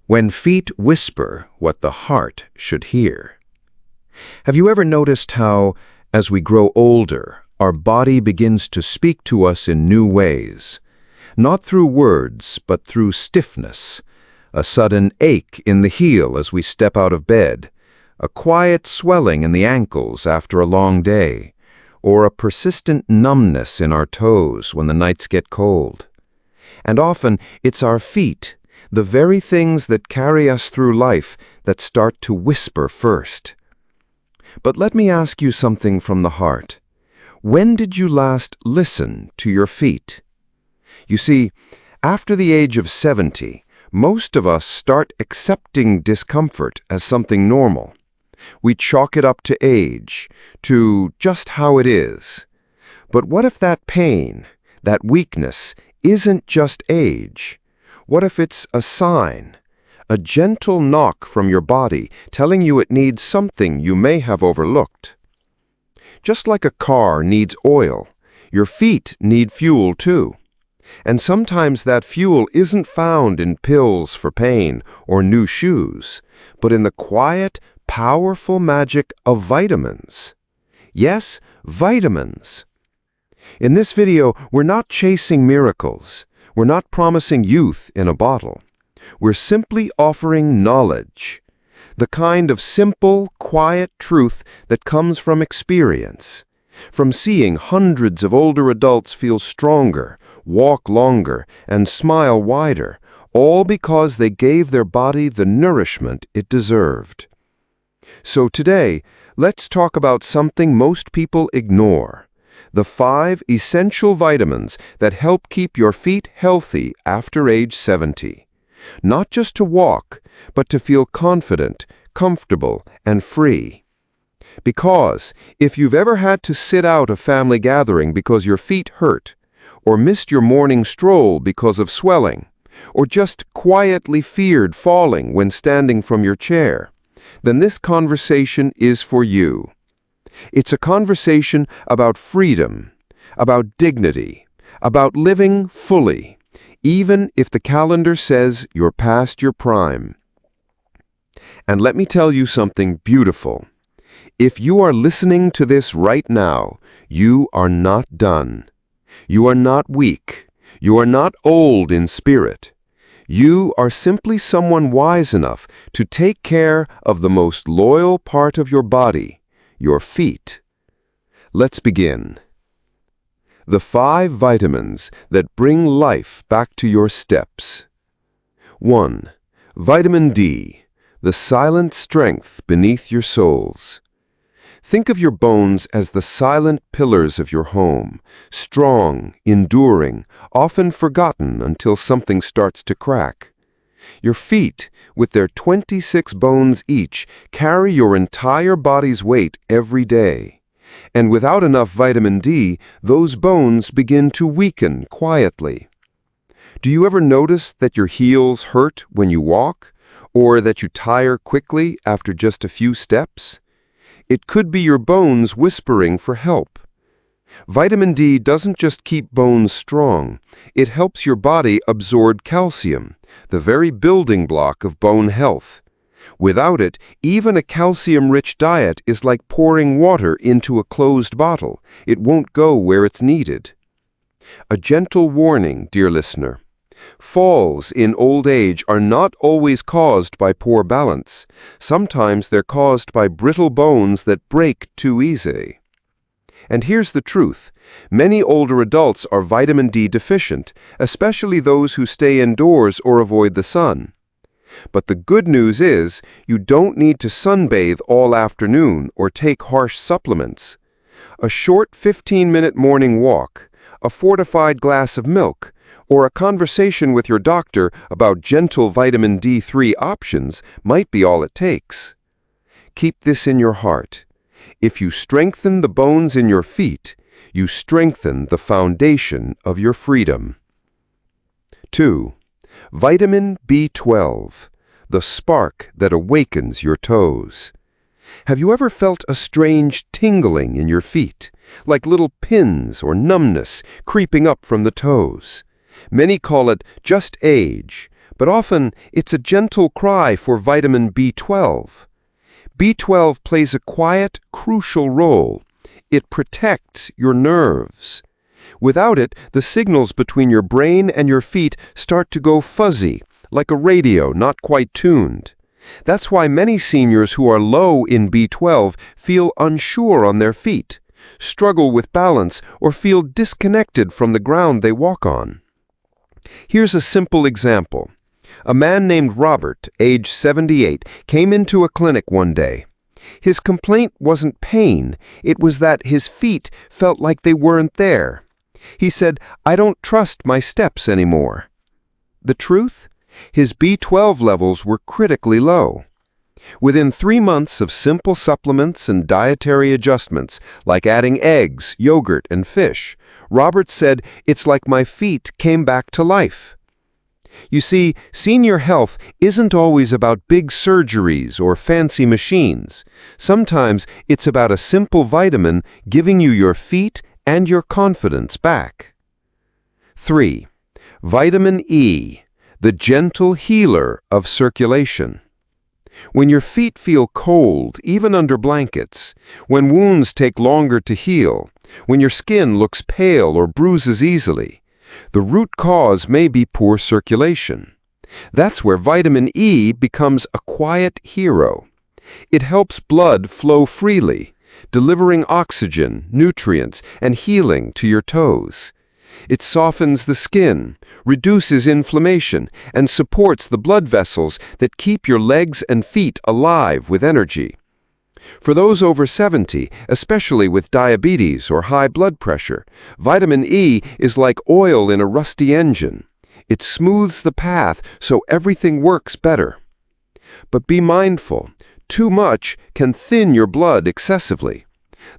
When feet whisper what the heart should hear. Have you ever noticed how, as we grow older, our body begins to speak to us in new ways? Not through words, but through stiffness, a sudden ache in the heel as we step out of bed, a quiet swelling in the ankles after a long day, or a persistent numbness in our toes when the nights get cold. And often it's our feet, the very things that carry us through life, that start to whisper first. But let me ask you something from the heart. When did you last listen to your feet? You see, after the age of 70, most of us start accepting discomfort as something normal. We chalk it up to age, to just how it is. But what if that pain, that weakness, isn't just age? What if it's a sign, a gentle knock from your body telling you it needs something you may have overlooked? Just like a car needs oil, your feet need fuel too. And sometimes that fuel isn't found in pills for pain or new shoes, but in the quiet, powerful magic of vitamins. Yes, vitamins. In this video, we're not chasing miracles. We're not promising youth in a bottle. We're simply offering knowledge, the kind of simple, quiet truth that comes from experience, from seeing hundreds of older adults feel stronger, walk longer, and smile wider, all because they gave their body the nourishment it deserved. So today, let's talk about something most people ignore: the 5 essential vitamins that help keep your feet healthy after age 70. Not just to walk, but to feel confident, comfortable, and free. Because if you've ever had to sit out a family gathering because your feet hurt, or missed your morning stroll because of swelling, or just quietly feared falling when standing from your chair, then this conversation is for you. It's a conversation about freedom, about dignity, about living fully, even if the calendar says you're past your prime. And let me tell you something beautiful. If you are listening to this right now, you are not done. You are not weak. You are not old in spirit. You are simply someone wise enough to take care of the most loyal part of your body, your feet. Let's begin. The 5 vitamins that bring life back to your steps. 1. Vitamin D, the silent strength beneath your soles. Think of your bones as the silent pillars of your home, strong, enduring, often forgotten until something starts to crack. Your feet, with their 26 bones each, carry your entire body's weight every day. And without enough vitamin D, those bones begin to weaken quietly. Do you ever notice that your heels hurt when you walk, or that you tire quickly after just a few steps? It could be your bones whispering for help. Vitamin D doesn't just keep bones strong, it helps your body absorb calcium, the very building block of bone health. Without it, even a calcium-rich diet is like pouring water into a closed bottle. It won't go where it's needed. A gentle warning, dear listener. Falls in old age are not always caused by poor balance. Sometimes they're caused by brittle bones that break too easy. And here's the truth. Many older adults are vitamin D deficient, especially those who stay indoors or avoid the sun. But the good news is, you don't need to sunbathe all afternoon or take harsh supplements. A short 15-minute morning walk, a fortified glass of milk, or a conversation with your doctor about gentle vitamin D3 options might be all it takes. Keep this in your heart. If you strengthen the bones in your feet, you strengthen the foundation of your freedom. 2. Vitamin B12, the spark that awakens your toes. Have you ever felt a strange tingling in your feet, like little pins or numbness creeping up from the toes? Many call it just age, but often it's a gentle cry for vitamin B12. B12 plays a quiet, crucial role. It protects your nerves. Without it, the signals between your brain and your feet start to go fuzzy, like a radio not quite tuned. That's why many seniors who are low in B12 feel unsure on their feet, struggle with balance, or feel disconnected from the ground they walk on. Here's a simple example. A man named Robert, age 78, came into a clinic one day. His complaint wasn't pain, it was that his feet felt like they weren't there. He said, "I don't trust my steps anymore." The truth? His B12 levels were critically low. Within 3 months of simple supplements and dietary adjustments, like adding eggs, yogurt, and fish, Robert said, "It's like my feet came back to life." You see, senior health isn't always about big surgeries or fancy machines. Sometimes it's about a simple vitamin giving you your feet and your confidence back. 3. Vitamin E, the gentle healer of circulation. When your feet feel cold, even under blankets, when wounds take longer to heal, when your skin looks pale or bruises easily, the root cause may be poor circulation. That's where vitamin E becomes a quiet hero. It helps blood flow freely, delivering oxygen, nutrients, and healing to your toes. It softens the skin, reduces inflammation, and supports the blood vessels that keep your legs and feet alive with energy. For those over 70, especially with diabetes or high blood pressure, vitamin E is like oil in a rusty engine. It smooths the path so everything works better. But be mindful, too much can thin your blood excessively.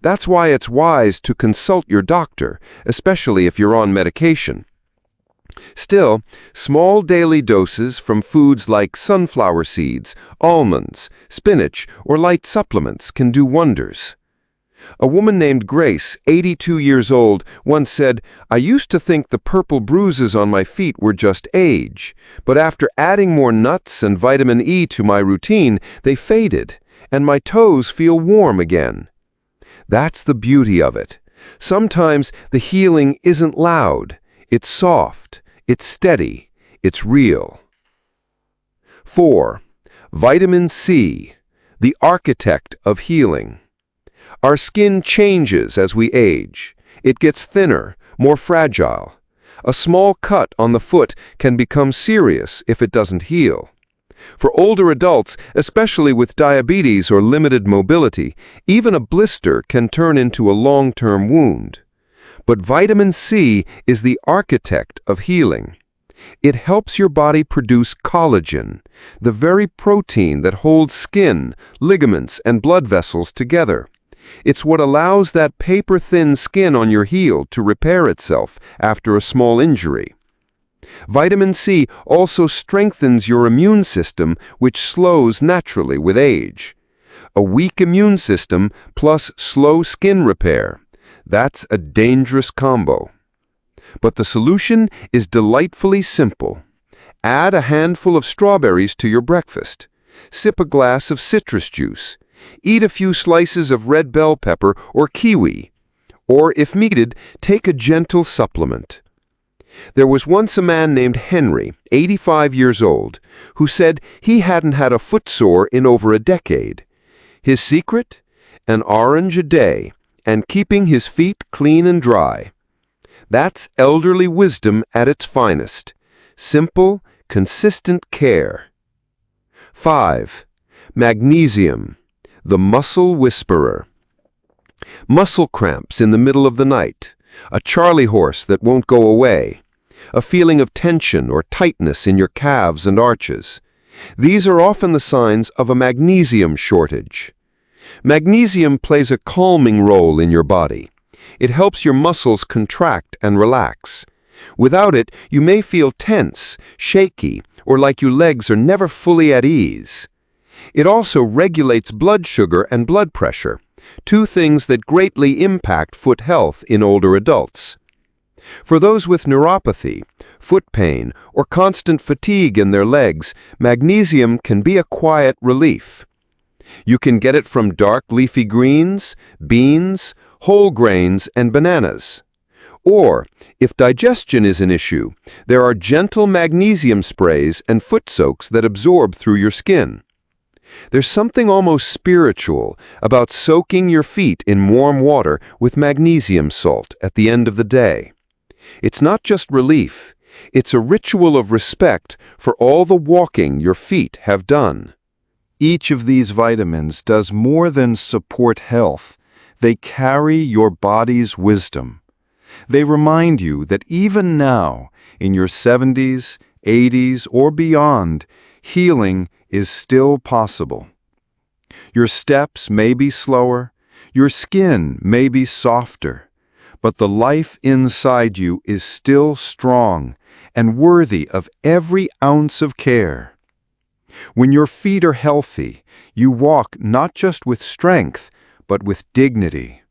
That's why it's wise to consult your doctor, especially if you're on medication. Still, small daily doses from foods like sunflower seeds, almonds, spinach, or light supplements can do wonders. A woman named Grace, 82 years old, once said, "I used to think the purple bruises on my feet were just age, but after adding more nuts and vitamin E to my routine, they faded, and my toes feel warm again." That's the beauty of it. Sometimes the healing isn't loud. It's soft, it's steady, it's real. 4. Vitamin C, the architect of healing. Our skin changes as we age. It gets thinner, more fragile. A small cut on the foot can become serious if it doesn't heal. For older adults, especially with diabetes or limited mobility, even a blister can turn into a long-term wound. But vitamin C is the architect of healing. It helps your body produce collagen, the very protein that holds skin, ligaments, and blood vessels together. It's what allows that paper-thin skin on your heel to repair itself after a small injury. Vitamin C also strengthens your immune system, which slows naturally with age. A weak immune system plus slow skin repair. That's a dangerous combo. But the solution is delightfully simple. Add a handful of strawberries to your breakfast. Sip a glass of citrus juice. Eat a few slices of red bell pepper or kiwi. Or, if needed, take a gentle supplement. There was once a man named Henry, 85 years old, who said he hadn't had a footsore in over a decade. His secret? An orange a day, and keeping his feet clean and dry. That's elderly wisdom at its finest. Simple, consistent care. 5. Magnesium, the muscle whisperer. Muscle cramps in the middle of the night. A Charlie horse that won't go away. A feeling of tension or tightness in your calves and arches. These are often the signs of a magnesium shortage. Magnesium plays a calming role in your body. It helps your muscles contract and relax. Without it, you may feel tense, shaky, or like your legs are never fully at ease. It also regulates blood sugar and blood pressure, two things that greatly impact foot health in older adults. For those with neuropathy, foot pain, or constant fatigue in their legs, magnesium can be a quiet relief. You can get it from dark leafy greens, beans, whole grains, and bananas. Or, if digestion is an issue, there are gentle magnesium sprays and foot soaks that absorb through your skin. There's something almost spiritual about soaking your feet in warm water with magnesium salt at the end of the day. It's not just relief, it's a ritual of respect for all the walking your feet have done. Each of these vitamins does more than support health. They carry your body's wisdom. They remind you that even now, in your 70s, 80s, or beyond, healing is still possible. Your steps may be slower, your skin may be softer, but the life inside you is still strong and worthy of every ounce of care. When your feet are healthy, you walk not just with strength, but with dignity.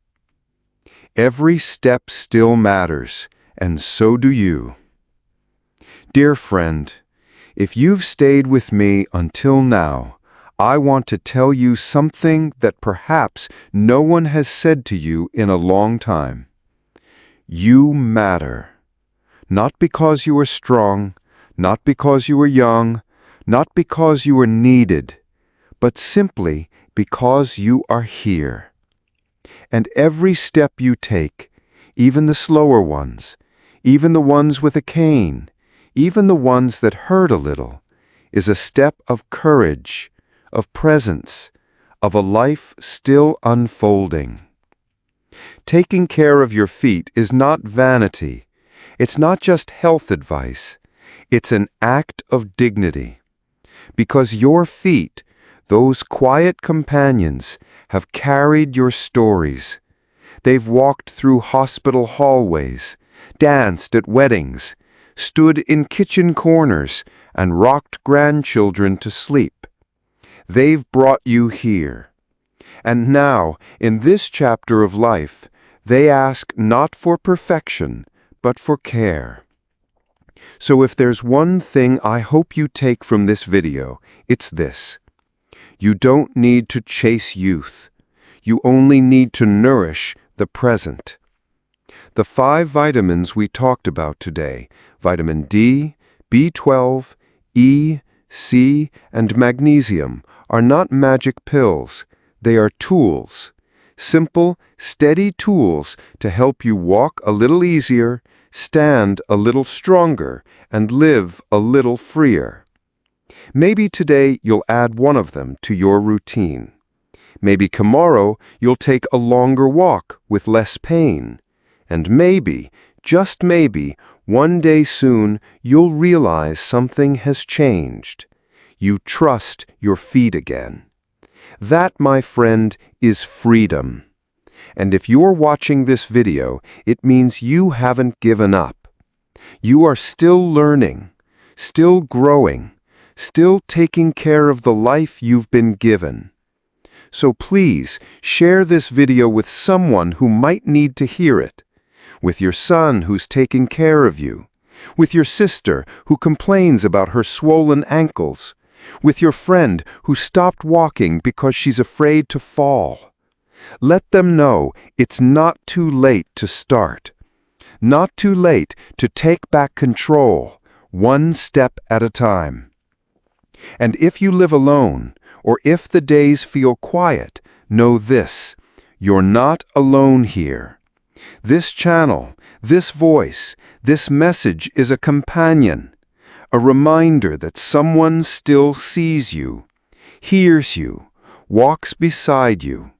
Every step still matters, and so do you. Dear friend, if you've stayed with me until now, I want to tell you something that perhaps no one has said to you in a long time. You matter. Not because you are strong, not because you are young, not because you are needed, but simply because you are here. And every step you take, even the slower ones, even the ones with a cane, even the ones that hurt a little, is a step of courage, of presence, of a life still unfolding. Taking care of your feet is not vanity. It's not just health advice. It's an act of dignity. Because your feet, those quiet companions, have carried your stories. They've walked through hospital hallways, danced at weddings, stood in kitchen corners, and rocked grandchildren to sleep. They've brought you here. And now, in this chapter of life, they ask not for perfection, but for care. So if there's one thing I hope you take from this video, it's this. You don't need to chase youth. You only need to nourish the present. The 5 vitamins we talked about today, vitamin D, B12, E, C, and magnesium, are not magic pills. They are tools. Simple, steady tools to help you walk a little easier, stand a little stronger, and live a little freer. Maybe today you'll add one of them to your routine. Maybe tomorrow you'll take a longer walk with less pain. And maybe, just maybe, one day soon you'll realize something has changed. You trust your feet again. That, my friend, is freedom. And if you're watching this video, it means you haven't given up. You are still learning, still growing, still taking care of the life you've been given. So please share this video with someone who might need to hear it. With your son who's taking care of you. With your sister who complains about her swollen ankles. With your friend who stopped walking because she's afraid to fall. Let them know it's not too late to start. Not too late to take back control, one step at a time. And if you live alone, or if the days feel quiet, know this: you're not alone here. This channel, this voice, this message is a companion, a reminder that someone still sees you, hears you, walks beside you.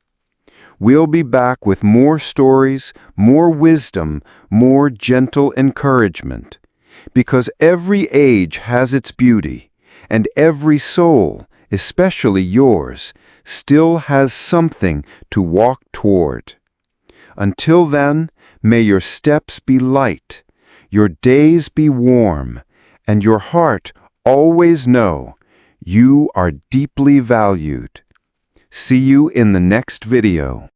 We'll be back with more stories, more wisdom, more gentle encouragement. Because every age has its beauty, and every soul, especially yours, still has something to walk toward. Until then, may your steps be light, your days be warm, and your heart always know you are deeply valued. See you in the next video.